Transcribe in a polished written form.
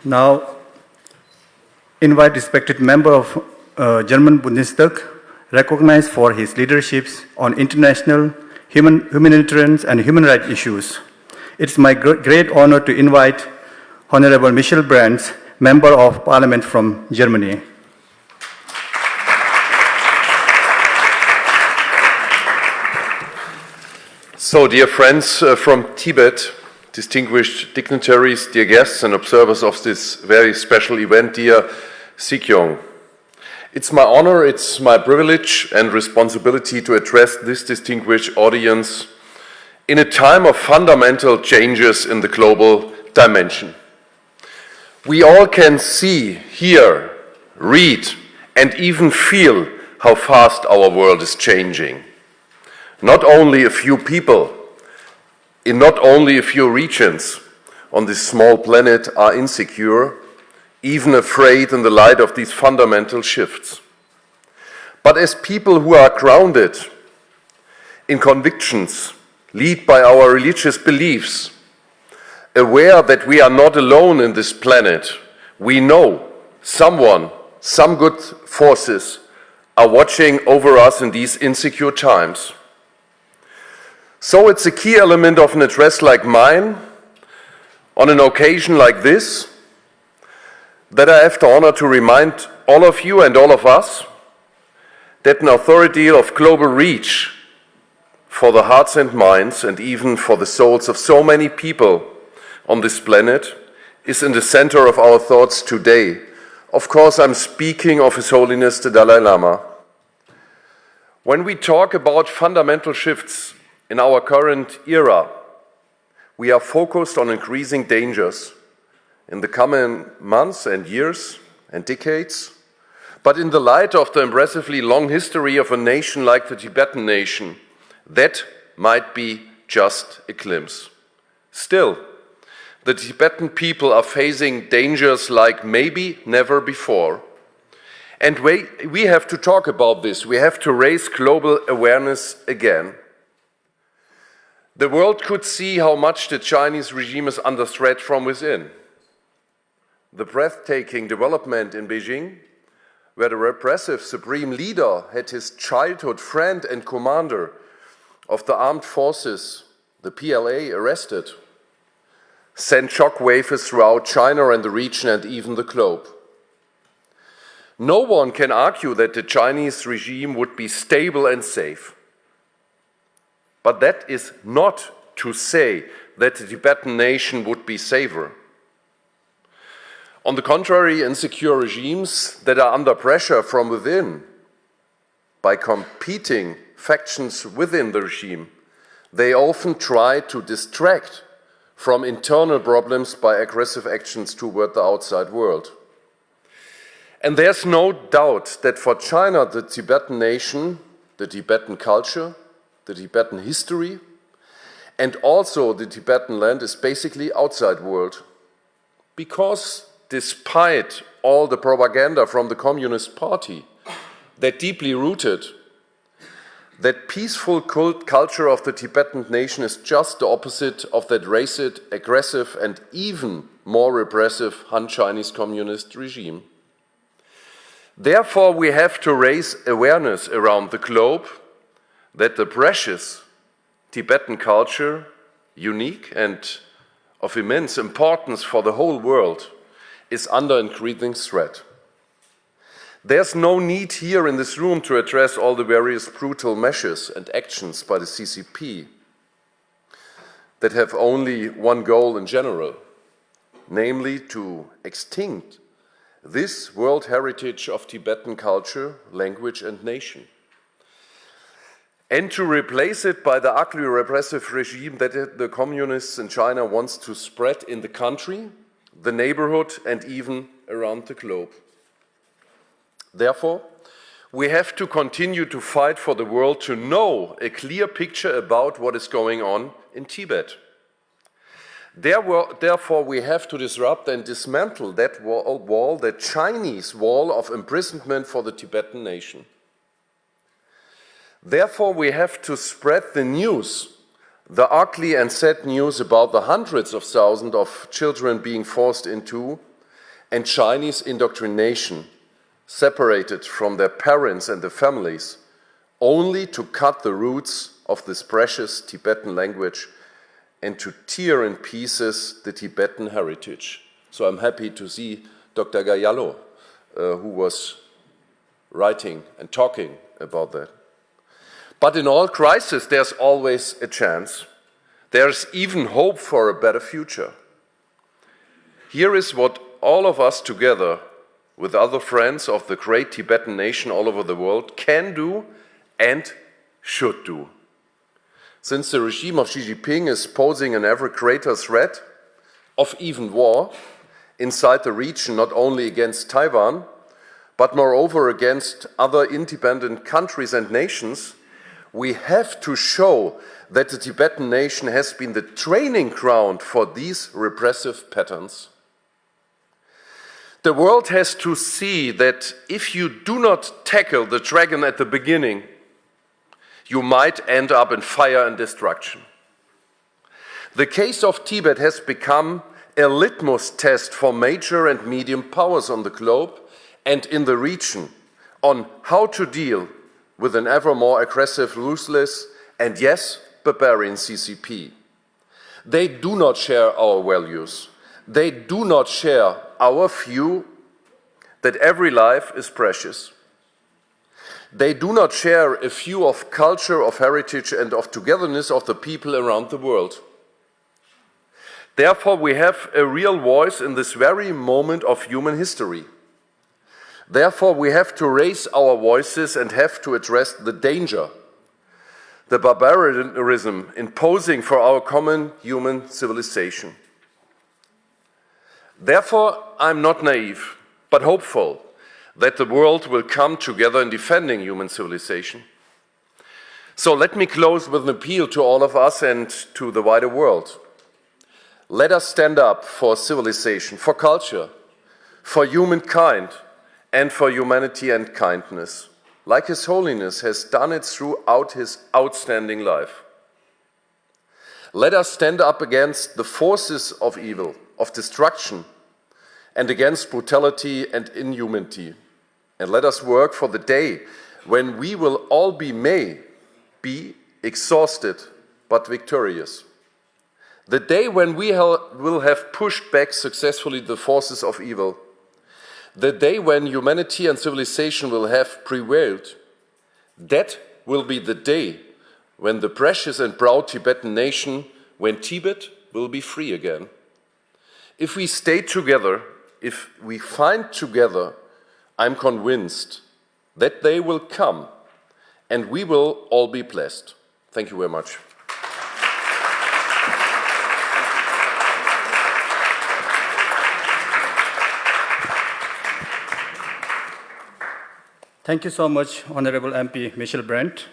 Now, invite respected member of German Bundestag, recognized for his leaderships on international, humanitarian and human rights issues. It's my great honor to invite Honorable Michel Brands, Member of Parliament from Germany. So, dear friends from Tibet, distinguished dignitaries, dear guests and observers of this very special event, dear Sikyong. It's my honor, it's my privilege and responsibility to address this distinguished audience in a time of fundamental changes in the global dimension. We all can see, hear, read, and even feel how fast our world is changing. Not only a few people, in not only a few regions on this small planet are insecure, even afraid in the light of these fundamental shifts. But as people who are grounded in convictions, led by our religious beliefs, aware that we are not alone in this planet, we know someone, some good forces are watching over us in these insecure times. So it's a key element of an address like mine, on an occasion like this, that I have the honor to remind all of you and all of us that an authority of global reach for the hearts and minds and even for the souls of so many people on this planet is in the center of our thoughts today. Of course, I'm speaking of His Holiness the Dalai Lama. When we talk about fundamental shifts in our current era, we are focused on increasing dangers in the coming months and years and decades. But in the light of the impressively long history of a nation like the Tibetan nation, that might be just a glimpse. Still, the Tibetan people are facing dangers like maybe never before. And we have to talk about this. We have to raise global awareness again. The world could see how much the Chinese regime is under threat from within. The breathtaking development in Beijing, where the repressive supreme leader had his childhood friend and commander of the armed forces, the PLA, arrested, sent shockwaves throughout China and the region and even the globe. No one can argue that the Chinese regime would be stable and safe. But that is not to say that the Tibetan nation would be safer. On the contrary, insecure regimes that are under pressure from within by competing factions within the regime, they often try to distract from internal problems by aggressive actions toward the outside world. And there's no doubt that for China, the Tibetan nation, the Tibetan culture, the Tibetan history, and also the Tibetan land is basically outside world. Because despite all the propaganda from the Communist Party that deeply rooted, that peaceful culture of the Tibetan nation is just the opposite of that racist, aggressive, and even more repressive Han Chinese communist regime. Therefore, we have to raise awareness around the globe that the precious Tibetan culture, unique and of immense importance for the whole world, is under increasing threat. There's no need here in this room to address all the various brutal measures and actions by the CCP that have only one goal in general, namely to extinct this world heritage of Tibetan culture, language and nation, and to replace it by the ugly repressive regime that the communists in China wants to spread in the country, the neighborhood and even around the globe. Therefore, we have to continue to fight for the world to know a clear picture about what is going on in Tibet. Therefore, we have to disrupt and dismantle that wall, that Chinese wall of imprisonment for the Tibetan nation. Therefore, we have to spread the news, the ugly and sad news about the hundreds of thousands of children being forced into and Chinese indoctrination, separated from their parents and their families, only to cut the roots of this precious Tibetan language and to tear in pieces the Tibetan heritage. So I'm happy to see Dr. Gayalo, who was writing and talking about that. But in all crises, there's always a chance. There's even hope for a better future. Here is what all of us together, with other friends of the great Tibetan nation all over the world, can do and should do. Since the regime of Xi Jinping is posing an ever greater threat of even war inside the region, not only against Taiwan, but moreover against other independent countries and nations, we have to show that the Tibetan nation has been the training ground for these repressive patterns. The world has to see that if you do not tackle the dragon at the beginning, you might end up in fire and destruction. The case of Tibet has become a litmus test for major and medium powers on the globe and in the region on how to deal with an ever more aggressive, ruthless, and yes, barbarian CCP. They do not share our values. They do not share our view that every life is precious. They do not share a view of culture, of heritage, and of togetherness of the people around the world. Therefore, we have a real voice in this very moment of human history. Therefore, we have to raise our voices and have to address the danger, the barbarism imposing for our common human civilization. Therefore, I'm not naive, but hopeful that the world will come together in defending human civilization. So let me close with an appeal to all of us and to the wider world. Let us stand up for civilization, for culture, for humankind, and for humanity and kindness, like His Holiness has done it throughout his outstanding life. Let us stand up against the forces of evil, of destruction, and against brutality and inhumanity. And let us work for the day when we will all be exhausted but victorious. The day when we will have pushed back successfully the forces of evil. The day when humanity and civilization will have prevailed. That will be the day when the precious and proud Tibetan nation, when Tibet will be free again. If we stay together, if we find together, I'm convinced that they will come and we will all be blessed. Thank you very much. Thank you so much, Honorable MP Michel Brandt.